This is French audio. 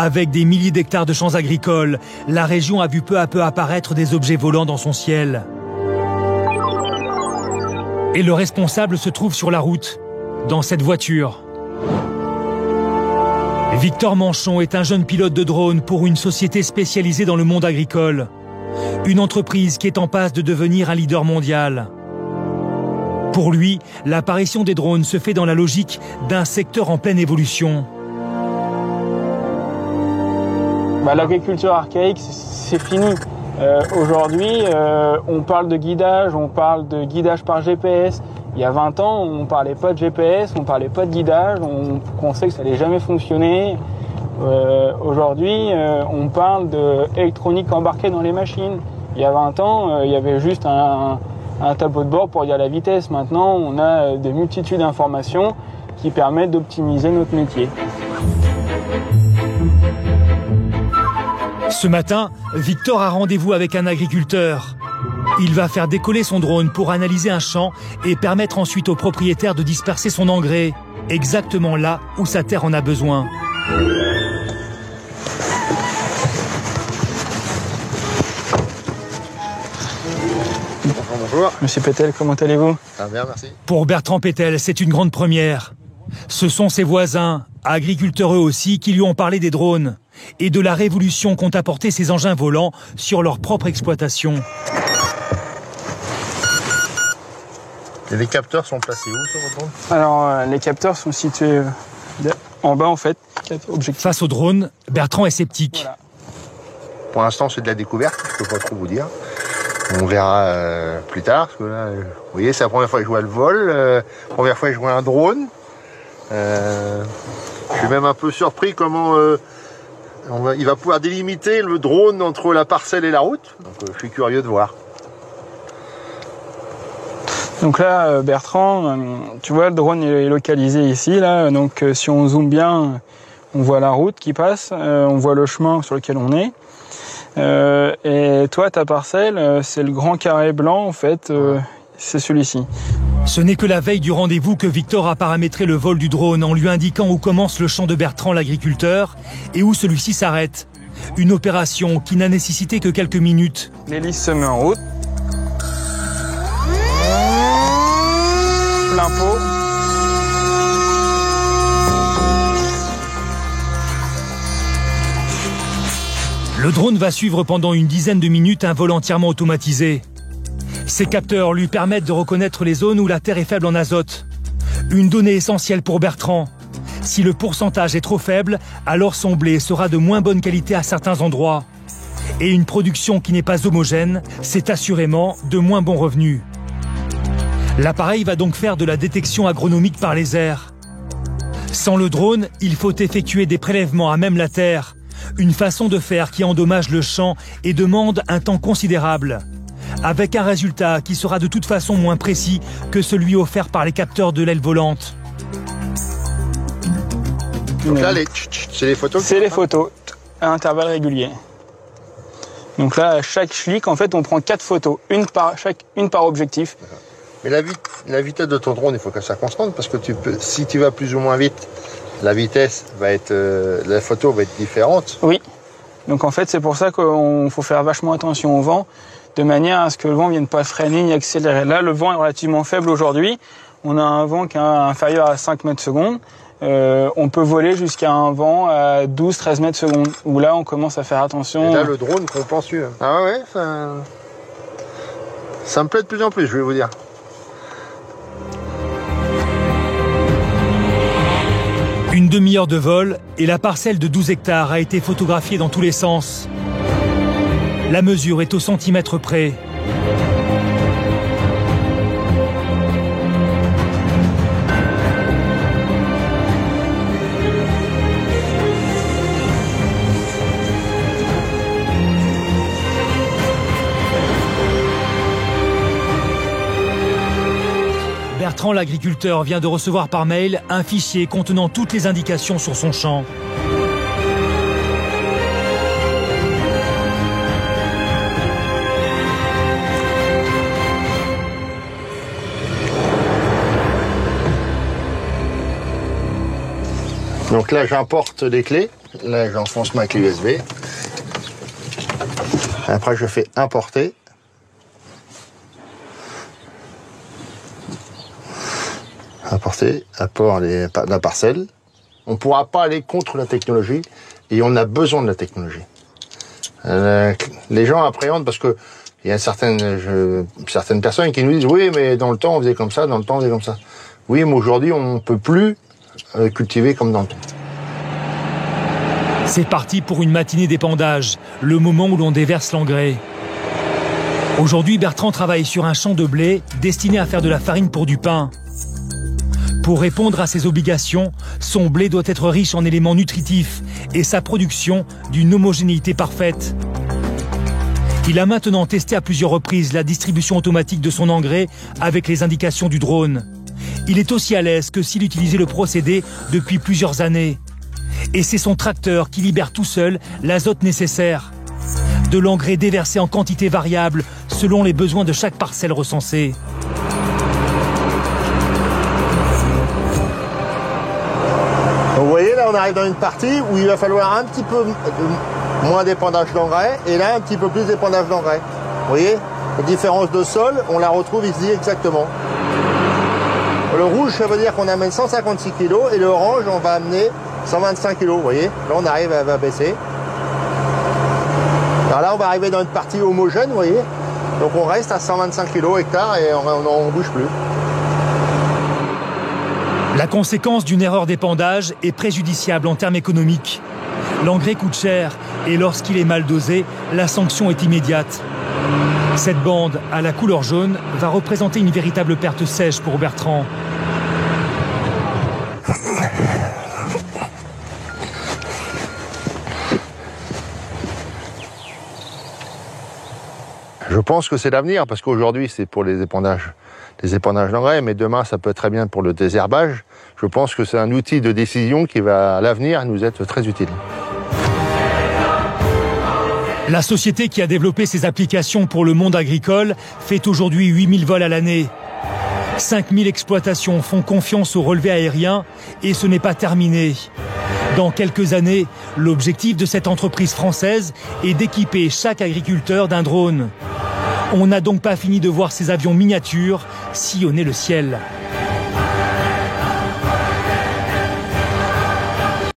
Avec des milliers d'hectares de champs agricoles, la région a vu peu à peu apparaître des objets volants dans son ciel. Et le responsable se trouve sur la route, dans cette voiture. Victor Manchon est un jeune pilote de drone pour une société spécialisée dans le monde agricole. Une entreprise qui est en passe de devenir un leader mondial. Pour lui, l'apparition des drones se fait dans la logique d'un secteur en pleine évolution. L'agriculture archaïque, c'est fini. Aujourd'hui, on parle de guidage par GPS. Il y a 20 ans, on ne parlait pas de GPS, on ne parlait pas de guidage, on pensait que ça n'allait jamais fonctionner. Aujourd'hui, on parle d'électronique embarquée dans les machines. Il y a 20 ans, il y avait juste un tableau de bord pour dire la vitesse. Maintenant, on a des multitudes d'informations qui permettent d'optimiser notre métier. Ce matin, Victor a rendez-vous avec un agriculteur. Il va faire décoller son drone pour analyser un champ et permettre ensuite au propriétaire de disperser son engrais, exactement là où sa terre en a besoin. Bonjour. Monsieur Pétel, comment allez-vous? Ça va bien, merci. Pour Bertrand Pétel, c'est une grande première. Ce sont ses voisins, agriculteurs eux aussi, qui lui ont parlé des drones et de la révolution qu'ont apporté ces engins volants sur leur propre exploitation. Et les capteurs sont placés où sur votre drone? Alors, les capteurs sont situés en bas, en fait. Face au drone, Bertrand est sceptique. Voilà. Pour l'instant, c'est de la découverte, je ne peux pas trop vous dire. On verra plus tard, parce que là, vous voyez, c'est la première fois que je vois le vol, première fois que je vois un drone. Je suis même un peu surpris comment il va pouvoir délimiter le drone entre la parcelle et la route. Donc, je suis curieux de voir. Donc là, Bertrand, tu vois, le drone est localisé ici. Là, donc si on zoome bien, on voit la route qui passe, on voit le chemin sur lequel on est. Et toi, ta parcelle, c'est le grand carré blanc, en fait, c'est celui-ci. Ce n'est que la veille du rendez-vous que Victor a paramétré le vol du drone en lui indiquant où commence le champ de Bertrand, l'agriculteur, et où celui-ci s'arrête. Une opération qui n'a nécessité que quelques minutes. L'hélice se met en route. Plein pot. Le drone va suivre pendant une dizaine de minutes un vol entièrement automatisé. Ces capteurs lui permettent de reconnaître les zones où la terre est faible en azote. Une donnée essentielle pour Bertrand. Si le pourcentage est trop faible, alors son blé sera de moins bonne qualité à certains endroits. Et une production qui n'est pas homogène, c'est assurément de moins bons revenus. L'appareil va donc faire de la détection agronomique par les airs. Sans le drone, il faut effectuer des prélèvements à même la terre. Une façon de faire qui endommage le champ et demande un temps considérable. Avec un résultat qui sera de toute façon moins précis que celui offert par les capteurs de l'aile volante. Donc là, c'est les photos? C'est les photos, à intervalles réguliers. Donc là, à chaque schlick, en fait, on prend 4 photos, une par objectif. Mais la vitesse de ton drone, il faut que ça constante, parce que si tu vas plus ou moins vite, la vitesse va être, la photo va être différente. Oui. Donc en fait, c'est pour ça qu'il faut faire vachement attention au vent, de manière à ce que le vent ne vienne pas freiner ni accélérer. Là, le vent est relativement faible aujourd'hui. On a un vent qui est inférieur à 5 mètres secondes. On peut voler jusqu'à un vent à 12-13 mètres secondes, où là, on commence à faire attention. Et là, le drone compense mieux. Ah ouais, ça me plaît de plus en plus, je vais vous dire. Une demi-heure de vol et la parcelle de 12 hectares a été photographiée dans tous les sens. La mesure est au centimètre près. Bertrand, l'agriculteur, vient de recevoir par mail un fichier contenant toutes les indications sur son champ. Donc là, j'importe les clés. Là, j'enfonce ma clé USB. Après, je fais importer. Importer, apport la parcelle. On ne pourra pas aller contre la technologie et on a besoin de la technologie. Les gens appréhendent parce que il y a certaines personnes qui nous disent oui, mais dans le temps on faisait comme ça, dans le temps on faisait comme ça. Oui, mais aujourd'hui on ne peut plus cultiver comme dans le temps. C'est parti pour une matinée d'épandage, le moment où l'on déverse l'engrais. Aujourd'hui, Bertrand travaille sur un champ de blé destiné à faire de la farine pour du pain. Pour répondre à ses obligations, son blé doit être riche en éléments nutritifs et sa production d'une homogénéité parfaite. Il a maintenant testé à plusieurs reprises la distribution automatique de son engrais avec les indications du drone. Il est aussi à l'aise que s'il utilisait le procédé depuis plusieurs années. Et c'est son tracteur qui libère tout seul l'azote nécessaire. De l'engrais déversé en quantité variable selon les besoins de chaque parcelle recensée. Vous voyez, là on arrive dans une partie où il va falloir un petit peu moins d'épandage d'engrais et là un petit peu plus d'épandage d'engrais. Vous voyez, la différence de sol, on la retrouve ici exactement. Le rouge, ça veut dire qu'on amène 156 kg et le orange, on va amener 125 kg. Vous voyez, là on arrive à baisser. Alors là, on va arriver dans une partie homogène, vous voyez. Donc on reste à 125 kg hectare et on ne bouge plus. La conséquence d'une erreur d'épandage est préjudiciable en termes économiques. L'engrais coûte cher et lorsqu'il est mal dosé, la sanction est immédiate. Cette bande à la couleur jaune va représenter une véritable perte sèche pour Bertrand. Je pense que c'est l'avenir parce qu'aujourd'hui c'est pour les épandages d'engrais, mais demain ça peut être très bien pour le désherbage. Je pense que c'est un outil de décision qui va à l'avenir nous être très utile. La société qui a développé ces applications pour le monde agricole fait aujourd'hui 8000 vols à l'année. 5000 exploitations font confiance au relevé aérien et ce n'est pas terminé. Dans quelques années, l'objectif de cette entreprise française est d'équiper chaque agriculteur d'un drone. On n'a donc pas fini de voir ces avions miniatures sillonner le ciel.